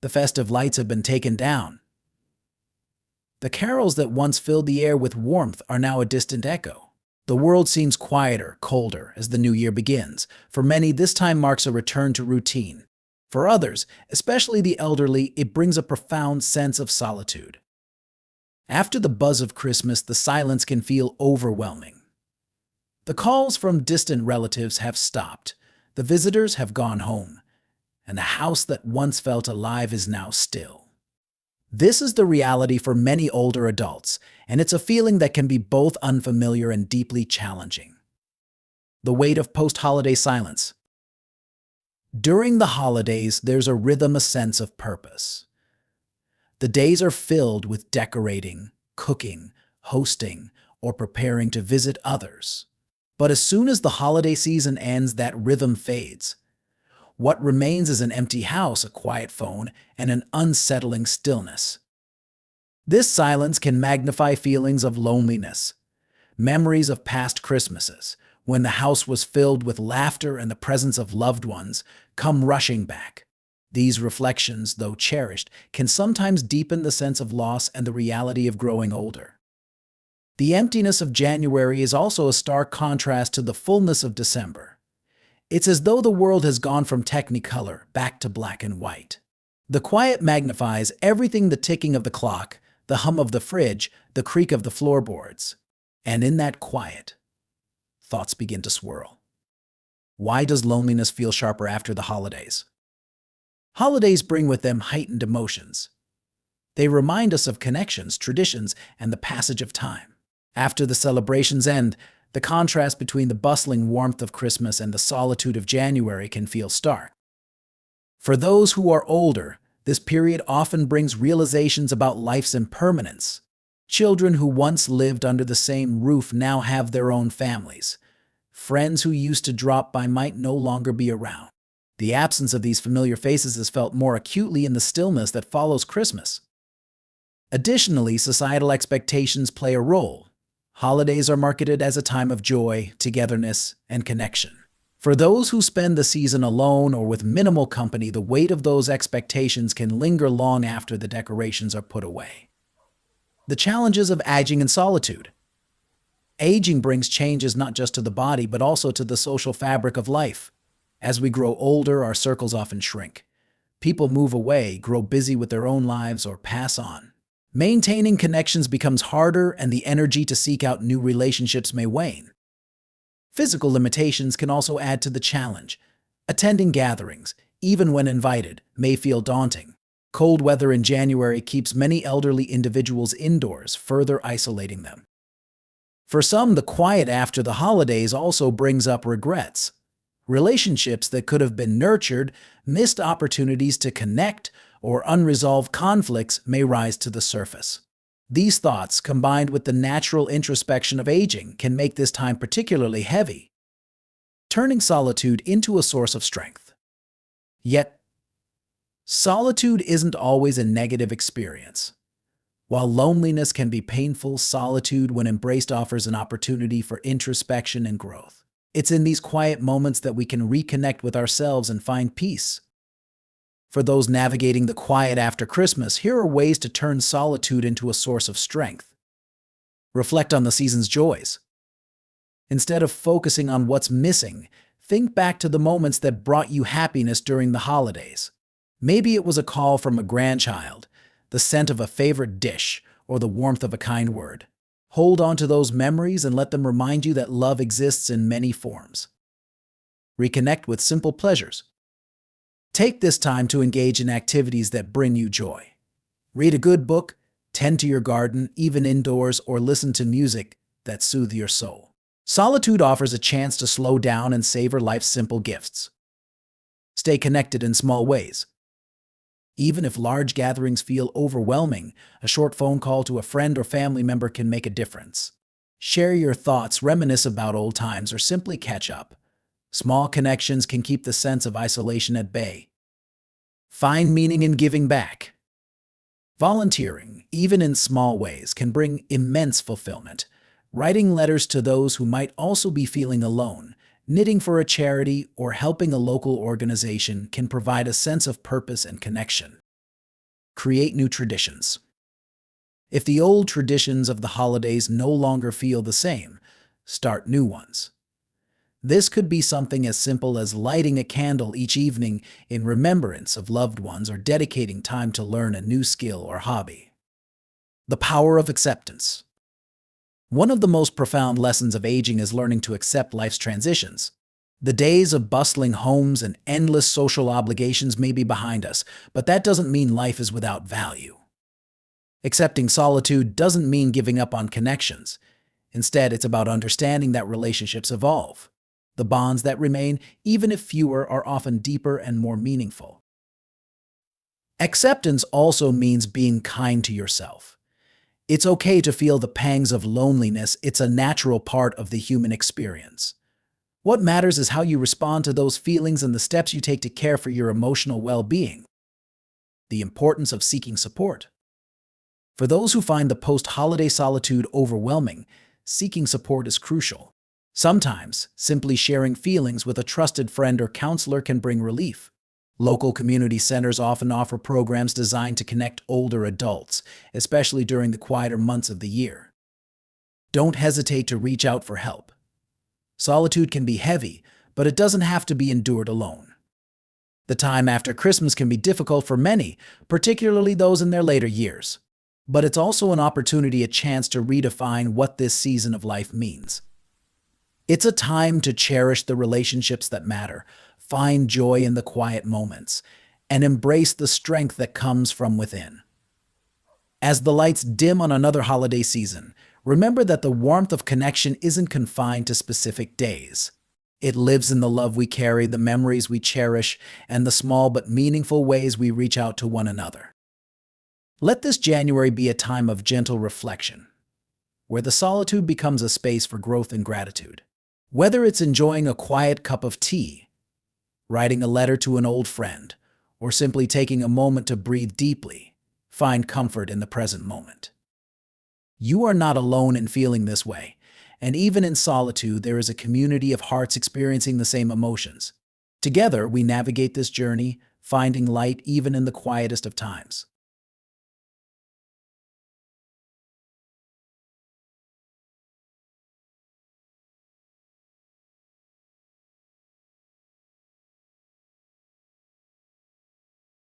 The festive lights have been taken down. The carols that once filled the air with warmth are now a distant echo. The world seems quieter, colder, as the new year begins. For many, this time marks a return to routine. For others, especially the elderly, it brings a profound sense of solitude. After the buzz of Christmas, the silence can feel overwhelming. The calls from distant relatives have stopped, the visitors have gone home, and the house that once felt alive is now still. This is the reality for many older adults, and it's a feeling that can be both unfamiliar and deeply challenging. The weight of post-holiday silence. During the holidays, there's a rhythm, a sense of purpose. The days are filled with decorating, cooking, hosting, or preparing to visit others. But as soon as the holiday season ends, that rhythm fades. What remains is an empty house, a quiet phone, and an unsettling stillness. This silence can magnify feelings of loneliness, memories of past Christmases, when the house was filled with laughter and the presence of loved ones, come rushing back. These reflections, though cherished, can sometimes deepen the sense of loss and the reality of growing older. The emptiness of January is also a stark contrast to the fullness of December. It's as though the world has gone from technicolor back to black and white. The quiet magnifies everything: the ticking of the clock, the hum of the fridge, the creak of the floorboards. And in that quiet, thoughts begin to swirl. Why does loneliness feel sharper after the holidays? Holidays bring with them heightened emotions. They remind us of connections, traditions, and the passage of time. After the celebrations end, the contrast between the bustling warmth of Christmas and the solitude of January can feel stark. For those who are older, this period often brings realizations about life's impermanence. Children who once lived under the same roof now have their own families. Friends who used to drop by might no longer be around. The absence of these familiar faces is felt more acutely in the stillness that follows Christmas. Additionally, societal expectations play a role. Holidays are marketed as a time of joy, togetherness, and connection. For those who spend the season alone or with minimal company, the weight of those expectations can linger long after the decorations are put away. The challenges of aging and solitude. Aging brings changes not just to the body, but also to the social fabric of life. As we grow older, our circles often shrink. People move away, grow busy with their own lives, or pass on. Maintaining connections becomes harder, and the energy to seek out new relationships may wane. Physical limitations can also add to the challenge. Attending gatherings, even when invited, may feel daunting. Cold weather in January keeps many elderly individuals indoors, further isolating them. For some, the quiet after the holidays also brings up regrets. Relationships that could have been nurtured, missed opportunities to connect, or unresolved conflicts may rise to the surface. These thoughts, combined with the natural introspection of aging, can make this time particularly heavy, turning solitude into a source of strength. Yet, solitude isn't always a negative experience. While loneliness can be painful, solitude, when embraced, offers an opportunity for introspection and growth. It's in these quiet moments that we can reconnect with ourselves and find peace. For those navigating the quiet after Christmas, here are ways to turn solitude into a source of strength. Reflect on the season's joys. Instead of focusing on what's missing, think back to the moments that brought you happiness during the holidays. Maybe it was a call from a grandchild, the scent of a favorite dish, or the warmth of a kind word. Hold on to those memories and let them remind you that love exists in many forms. Reconnect with simple pleasures. Take this time to engage in activities that bring you joy. Read a good book, tend to your garden, even indoors, or listen to music that soothe your soul. Solitude offers a chance to slow down and savor life's simple gifts. Stay connected in small ways. Even if large gatherings feel overwhelming, a short phone call to a friend or family member can make a difference. Share your thoughts, reminisce about old times, or simply catch up. Small connections can keep the sense of isolation at bay. Find meaning in giving back. Volunteering, even in small ways, can bring immense fulfillment. Writing letters to those who might also be feeling alone, knitting for a charity, or helping a local organization can provide a sense of purpose and connection. Create new traditions. If the old traditions of the holidays no longer feel the same, start new ones. This could be something as simple as lighting a candle each evening in remembrance of loved ones or dedicating time to learn a new skill or hobby. The power of acceptance. One of the most profound lessons of aging is learning to accept life's transitions. The days of bustling homes and endless social obligations may be behind us, but that doesn't mean life is without value. Accepting solitude doesn't mean giving up on connections. Instead, it's about understanding that relationships evolve. The bonds that remain, even if fewer, are often deeper and more meaningful. Acceptance also means being kind to yourself. It's okay to feel the pangs of loneliness. It's a natural part of the human experience. What matters is how you respond to those feelings and the steps you take to care for your emotional well-being. The importance of seeking support. For those who find the post-holiday solitude overwhelming, seeking support is crucial. Sometimes, simply sharing feelings with a trusted friend or counselor can bring relief. Local community centers often offer programs designed to connect older adults, especially during the quieter months of the year. Don't hesitate to reach out for help. Solitude can be heavy, but it doesn't have to be endured alone. The time after Christmas can be difficult for many, particularly those in their later years. But it's also an opportunity, a chance to redefine what this season of life means. It's a time to cherish the relationships that matter, find joy in the quiet moments, and embrace the strength that comes from within. As the lights dim on another holiday season, remember that the warmth of connection isn't confined to specific days. It lives in the love we carry, the memories we cherish, and the small but meaningful ways we reach out to one another. Let this January be a time of gentle reflection, where the solitude becomes a space for growth and gratitude. Whether it's enjoying a quiet cup of tea, writing a letter to an old friend, or simply taking a moment to breathe deeply, find comfort in the present moment. You are not alone in feeling this way, and even in solitude, there is a community of hearts experiencing the same emotions. Together, we navigate this journey, finding light even in the quietest of times.